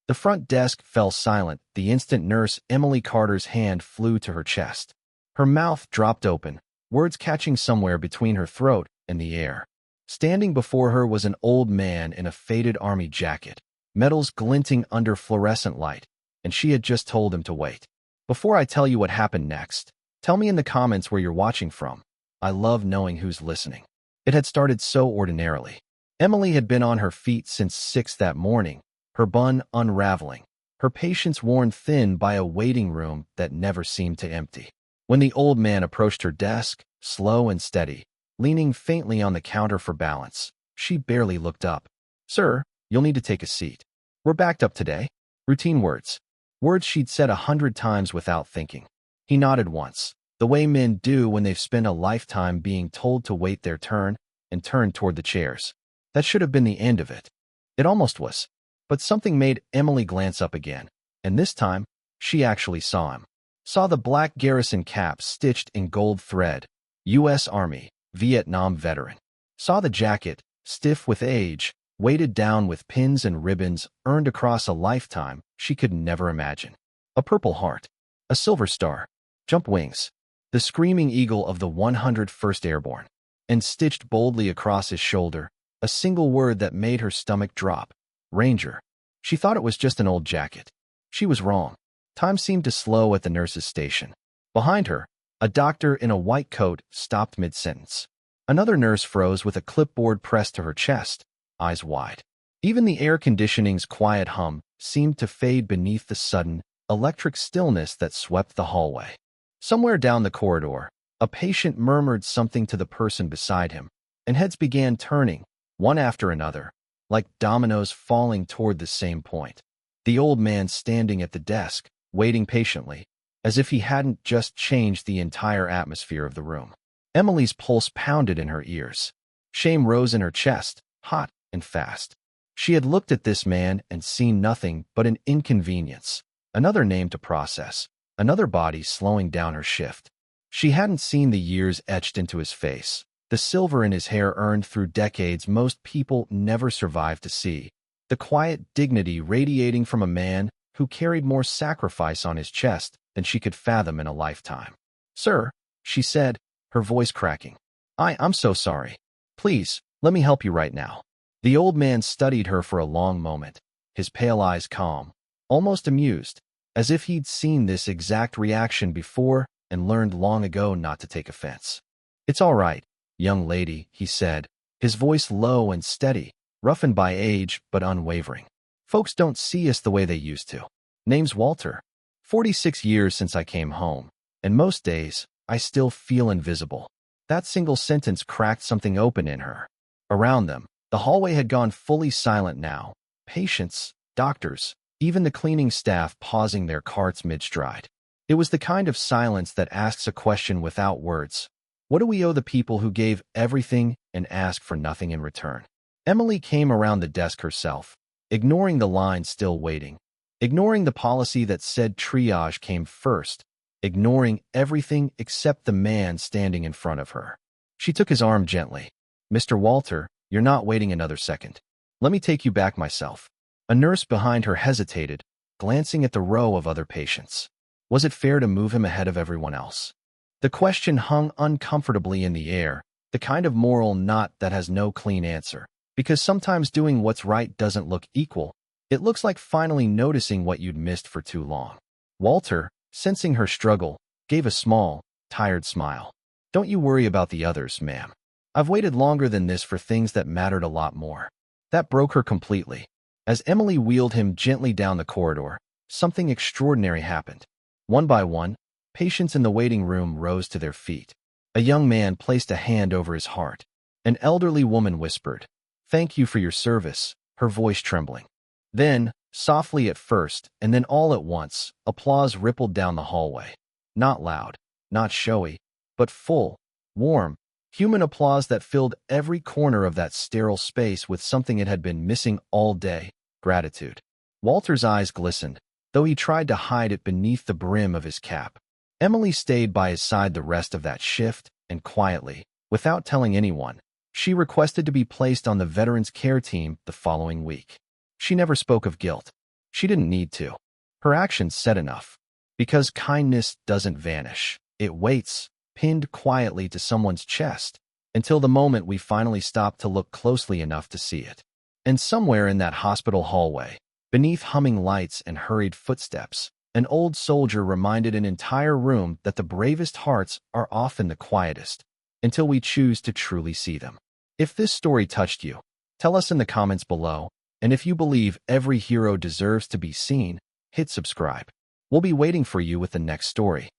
The front desk fell silent the instant Nurse Emily Carter's hand flew to her chest. Her mouth dropped open, words catching somewhere between her throat and the air. Standing before her was an old man in a faded army jacket, metals glinting under fluorescent light, and she had just told him to wait. Before I tell you what happened next, tell me in the comments where you're watching from. I love knowing who's listening. It had started so ordinarily. Emily had been on her feet since 6 that morning, her bun unraveling, her patience worn thin by a waiting room that never seemed to empty. When the old man approached her desk, slow and steady, leaning faintly on the counter for balance, she barely looked up. "Sir, you'll need to take a seat. We're backed up today." Routine words. Words she'd said 100 times without thinking. He nodded once, the way men do when they've spent a lifetime being told to wait their turn, and turned toward the chairs. That should have been the end of it. It almost was. But something made Emily glance up again, and this time, she actually saw him. Saw the black garrison cap stitched in gold thread, U.S. Army, Vietnam veteran. Saw the jacket, stiff with age, weighted down with pins and ribbons earned across a lifetime she could never imagine. A purple heart, a silver star, jump wings, the screaming eagle of the 101st Airborne, and stitched boldly across his shoulder, a single word that made her stomach drop. Ranger. She thought it was just an old jacket. She was wrong. Time seemed to slow at the nurse's station. Behind her, a doctor in a white coat stopped mid-sentence. Another nurse froze with a clipboard pressed to her chest, eyes wide. Even the air conditioning's quiet hum seemed to fade beneath the sudden, electric stillness that swept the hallway. Somewhere down the corridor, a patient murmured something to the person beside him, and heads began turning, one after another, like dominoes falling toward the same point. The old man standing at the desk, waiting patiently, as if he hadn't just changed the entire atmosphere of the room. Emily's pulse pounded in her ears. Shame rose in her chest, hot and fast. She had looked at this man and seen nothing but an inconvenience, another name to process, another body slowing down her shift. She hadn't seen the years etched into his face, the silver in his hair earned through decades most people never survived to see, the quiet dignity radiating from a man who carried more sacrifice on his chest than she could fathom in a lifetime. "Sir," she said, her voice cracking. I'm so sorry. Please, let me help you right now." The old man studied her for a long moment, his pale eyes calm, almost amused, as if he'd seen this exact reaction before and learned long ago not to take offense. "It's all right, young lady," he said, his voice low and steady, roughened by age but unwavering. "Folks don't see us the way they used to. Name's Walter. 46 years since I came home, and most days, I still feel invisible." That single sentence cracked something open in her. Around them, the hallway had gone fully silent now. Patients, doctors, even the cleaning staff pausing their carts mid-stride. It was the kind of silence that asks a question without words. What do we owe the people who gave everything and ask for nothing in return? Emily came around the desk herself, ignoring the line still waiting, ignoring the policy that said triage came first, ignoring everything except the man standing in front of her. She took his arm gently. "Mr. Walter, you're not waiting another second. Let me take you back myself." A nurse behind her hesitated, glancing at the row of other patients. Was it fair to move him ahead of everyone else? The question hung uncomfortably in the air, the kind of moral knot that has no clean answer. Because sometimes doing what's right doesn't look equal. It looks like finally noticing what you'd missed for too long. Walter, sensing her struggle, gave a small, tired smile. "Don't you worry about the others, ma'am. I've waited longer than this for things that mattered a lot more." That broke her completely. As Emily wheeled him gently down the corridor, something extraordinary happened. One by one, patients in the waiting room rose to their feet. A young man placed a hand over his heart. An elderly woman whispered, "Thank you for your service," her voice trembling. Then, softly at first, and then all at once, applause rippled down the hallway. Not loud, not showy, but full, warm, human applause that filled every corner of that sterile space with something it had been missing all day: gratitude. Walter's eyes glistened, though he tried to hide it beneath the brim of his cap. Emily stayed by his side the rest of that shift, and quietly, without telling anyone, she requested to be placed on the Veterans Care Team the following week. She never spoke of guilt. She didn't need to. Her actions said enough. Because kindness doesn't vanish. It waits, pinned quietly to someone's chest, until the moment we finally stop to look closely enough to see it. And somewhere in that hospital hallway, beneath humming lights and hurried footsteps, an old soldier reminded an entire room that the bravest hearts are often the quietest, until we choose to truly see them. If this story touched you, tell us in the comments below, and if you believe every hero deserves to be seen, hit subscribe. We'll be waiting for you with the next story.